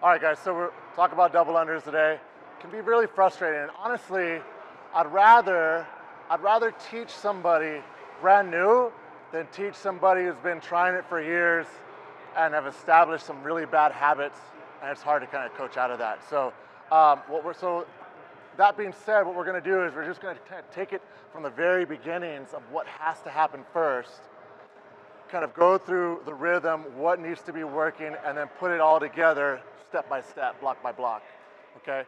All right, guys, so we're talking about double unders today. It can be really frustrating. And honestly, I'd rather teach somebody brand new than teach somebody who's been trying it for years and have established some really bad habits, and it's hard to kind of coach out of that. So that being said, what we're going to do is we're just going to take it from the very beginnings of what has to happen first, kind of go through the rhythm, what needs to be working, and then put it all together step by step, block by block, okay?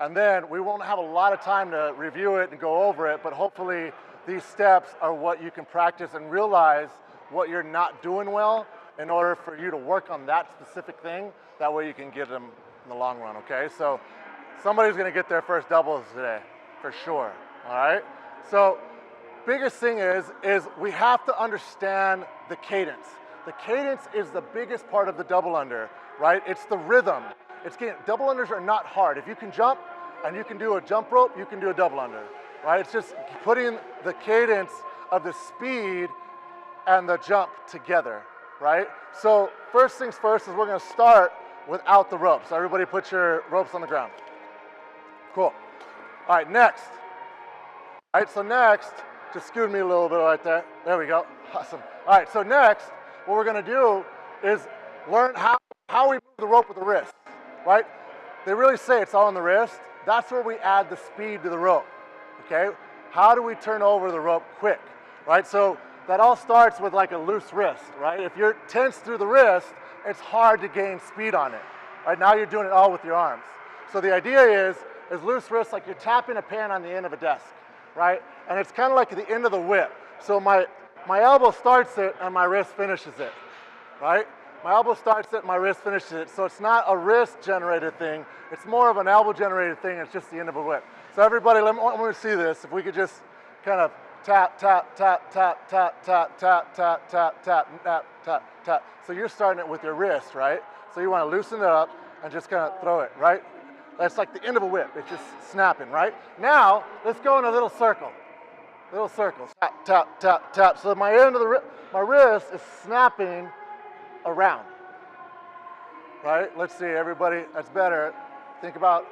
And then we won't have a lot of time to review it and go over it, but hopefully these steps are what you can practice and realize what you're not doing well in order for you to work on that specific thing. That way you can get them in the long run, okay? So somebody's gonna get their first doubles today, for sure, all right? So biggest thing is we have to understand the cadence. The cadence is the biggest part of the double under, right? It's the rhythm. Double unders are not hard. If you can jump and you can do a jump rope, you can do a double under, right? It's just putting the cadence of the speed and the jump together, right? So first things first is we're gonna start without the ropes. So everybody put your ropes on the ground. Cool. All right, next. All right, so next, just scoot me a little bit right there. There we go, awesome. All right, so next, what we're gonna do is learn how we move the rope with the wrist, right? They really say it's all in the wrist. That's where we add the speed to the rope, okay? How do we turn over the rope quick, right? So that all starts with like a loose wrist, right? If you're tense through the wrist, it's hard to gain speed on it, right? Now you're doing it all with your arms. So the idea is loose wrist, like you're tapping a pen on the end of a desk, right? And it's kind of like the end of the whip. So my elbow starts it and my wrist finishes it, right? My elbow starts it, my wrist finishes it. So it's not a wrist-generated thing. It's more of an elbow-generated thing. It's just the end of a whip. So everybody, I want to see this. If we could just kind of tap, tap, tap, tap, tap, tap, tap, tap, tap, tap, tap, tap, tap. So you're starting it with your wrist, right? So you want to loosen it up and just kind of throw it, right? That's like the end of a whip. It's just snapping, right? Now, let's go in a little circle. Little circles. Tap, tap, tap, tap. So my end of my wrist is snapping around, right? Let's see, everybody, that's better. Think about,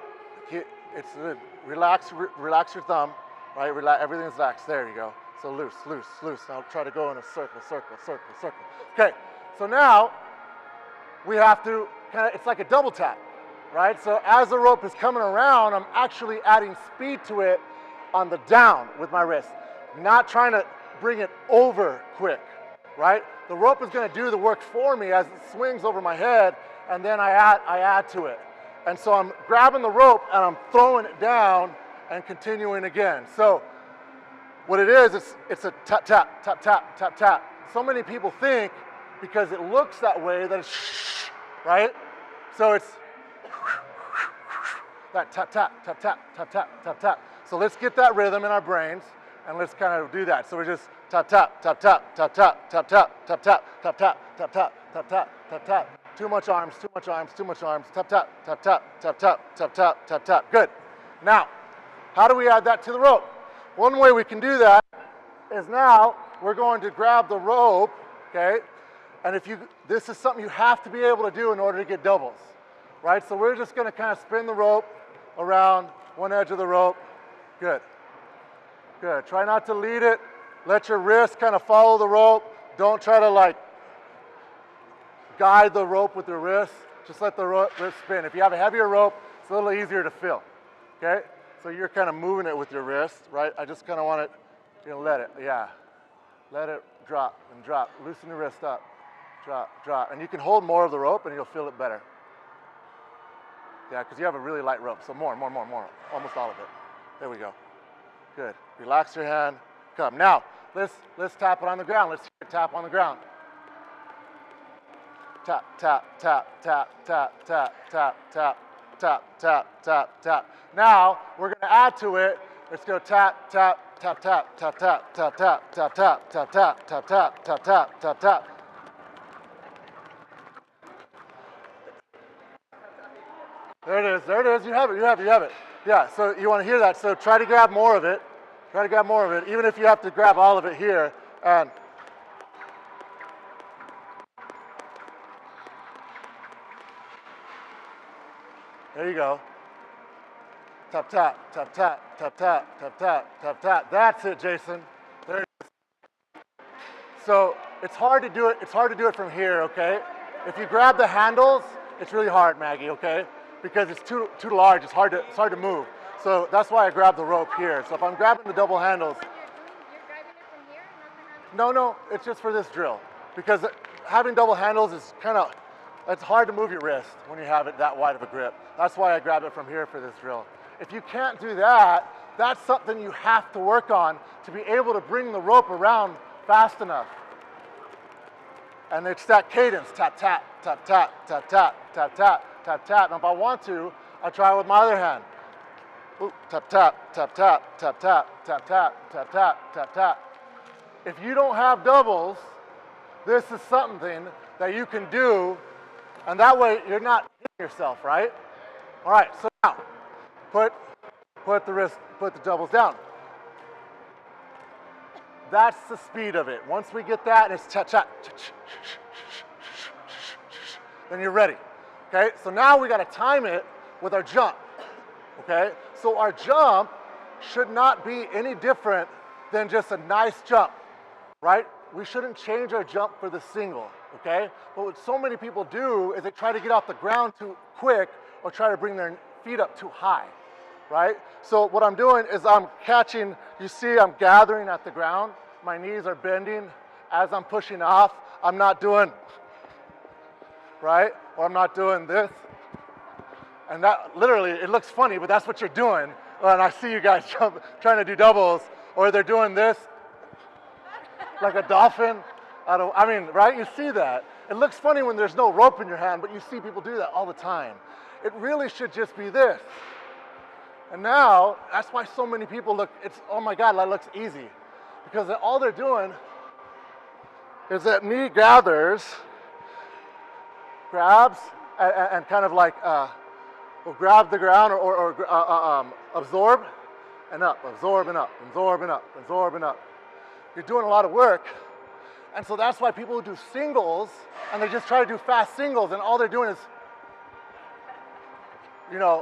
relax your thumb, right? Relax, everything's relaxed, there you go. So loose, loose, loose. Now try to go in a circle, circle, circle, circle. Okay, so now we have to it's like a double tap, right? So as the rope is coming around, I'm actually adding speed to it on the down with my wrist, not trying to bring it over quick, right? The rope is going to do the work for me as it swings over my head, and then I add to it. And so I'm grabbing the rope and I'm throwing it down and continuing again. So what it is, it's a tap, tap, tap, tap, tap, tap. So many people think because it looks that way that it's shh, right? So it's that tap, tap, tap, tap, tap, tap, tap, tap. So let's get that rhythm in our brains and let's kind of do that. So we just tap, tap, tap, tap, tap, tap, tap, tap, tap, tap, tap, tap, tap, tap, tap, tap, tap, tap. Too much arms, too much arms, too much arms. Tap, tap, tap, tap, tap, tap, tap, tap, tap, tap. Good. Now, how do we add that to the rope? One way we can do that is now we're going to grab the rope, okay? And this is something you have to be able to do in order to get doubles, right? So we're just going to kind of spin the rope around one edge of the rope. Good. Good. Try not to lead it. Let your wrist kind of follow the rope. Don't try to like guide the rope with your wrist. Just let the wrist spin. If you have a heavier rope, it's a little easier to fill, okay? So you're kind of moving it with your wrist, right? I just kind of want it, let it, yeah. Let it drop and drop. Loosen your wrist up. Drop, drop. And you can hold more of the rope and you'll feel it better. Yeah, because you have a really light rope. So more. Almost all of it. There we go. Good. Relax your hand. Come. Now, let's tap it on the ground. Let's hear it tap on the ground. Tap, tap, tap, tap, tap, tap, tap, tap, tap, tap, tap, tap. Now, we're going to add to it. Let's go tap, tap, tap, tap, tap, tap, tap, tap, tap, tap, tap, tap, tap, tap, tap, tap, tap, tap. There it is, there it is. You have it. Yeah, so you want to hear that. So try to grab more of it. Even if you have to grab all of it here. And There you go. Tap, tap, tap, tap, tap, tap, tap, tap, tap, tap. That's it, Jason. There it is. So it's hard to do it. It's hard to do it from here, okay? If you grab the handles, it's really hard, Maggie, okay? Because it's too large. It's hard to move. So that's why I grab the rope here. So if I'm grabbing the double handles. You're grabbing it from here, not the handle? No, it's just for this drill. Because having double handles is it's hard to move your wrist when you have it that wide of a grip. That's why I grab it from here for this drill. If you can't do that, that's something you have to work on to be able to bring the rope around fast enough. And it's that cadence, tap, tap, tap, tap, tap, tap, tap, tap, tap, tap. And if I want to, I try with my other hand. Ooh, tap, tap, tap, tap, tap, tap, tap, tap, tap, tap, tap, tap. If you don't have doubles, this is something that you can do, and that way you're not hitting yourself, right? All right, so now, put the doubles down. That's the speed of it. Once we get that, and it's cha-cha, then you're ready, okay? So now we gotta time it with our jump, okay? So our jump should not be any different than just a nice jump, right? We shouldn't change our jump for the single, okay? But what so many people do is they try to get off the ground too quick or try to bring their feet up too high, right? So what I'm doing is I'm catching, you see I'm gathering at the ground. My knees are bending as I'm pushing off. I'm not doing, right? Or I'm not doing this. And that literally, it looks funny, but that's what you're doing. And I see you guys trying to do doubles, or they're doing this like a dolphin. I mean, right? You see that. It looks funny when there's no rope in your hand, but you see people do that all the time. It really should just be this. And now, that's why so many people look, oh my God, that looks easy. Because all they're doing is that knee grabs, and kind of like, will grab the ground or absorb and up, absorb and up, absorb and up, absorb and up. You're doing a lot of work. And so that's why people who do singles, and they just try to do fast singles, and all they're doing is,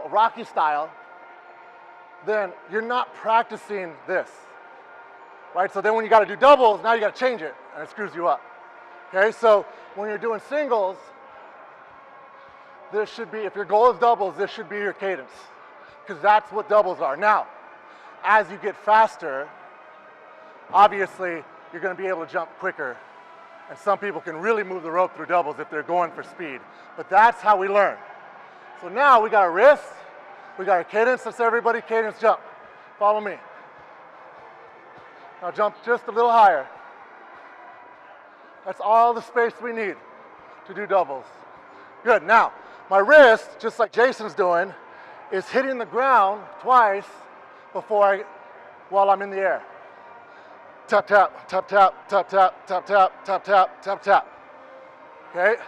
Rocky style, then you're not practicing this, right? So then when you gotta do doubles, now you gotta change it, and it screws you up. Okay, so when you're doing singles, this should be, if your goal is doubles, this should be your cadence, because that's what doubles are. Now, as you get faster, obviously, you're gonna be able to jump quicker, and some people can really move the rope through doubles if they're going for speed, but that's how we learn. So now we got our wrist, we got our cadence. Let's everybody cadence jump. Follow me. Now jump just a little higher. That's all the space we need to do doubles. Good, now, my wrist, just like Jason's doing, is hitting the ground twice while I'm in the air. Tap, tap, tap, tap, tap, tap, tap, tap, tap, tap, tap, tap. Okay?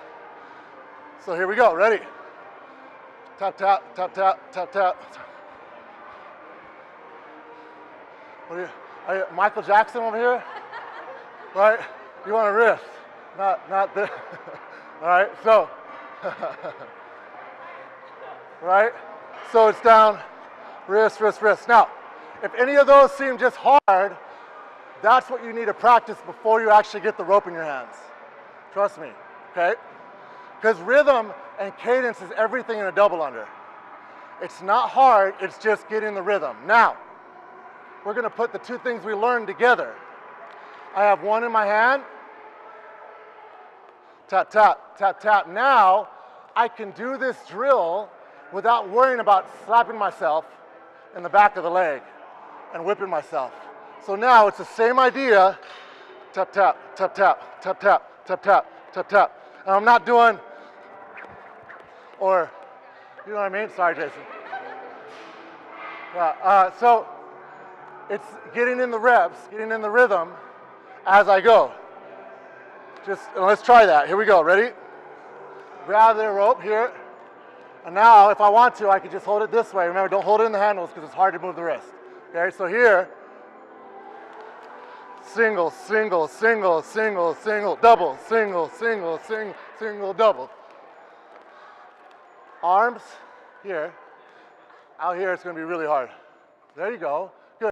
So here we go, ready? Tap, tap, tap, tap, tap, tap. What are you Michael Jackson over here? Right? You want a wrist, not this. All right, so, right? So it's down, wrist, wrist, wrist. Now, if any of those seem just hard, that's what you need to practice before you actually get the rope in your hands. Trust me, okay? Because rhythm and cadence is everything in a double under. It's not hard, it's just getting the rhythm. Now, we're gonna put the two things we learned together. I have one in my hand. Tap, tap, tap, tap. Now, I can do this drill without worrying about slapping myself in the back of the leg and whipping myself. So now it's the same idea. Tap, tap, tap, tap, tap, tap, tap, tap, tap, tap. And I'm not doing, or, you know what I mean? Sorry, Jason. Yeah, so it's getting in the reps, getting in the rhythm as I go. Let's try that. Here we go, ready? Grab the rope here. And now, if I want to, I can just hold it this way. Remember, don't hold it in the handles because it's hard to move the wrist. Okay, so here, single, single, single, single, single, double, single, single, single, single, double. Arms, here. Out here, it's gonna be really hard. There you go.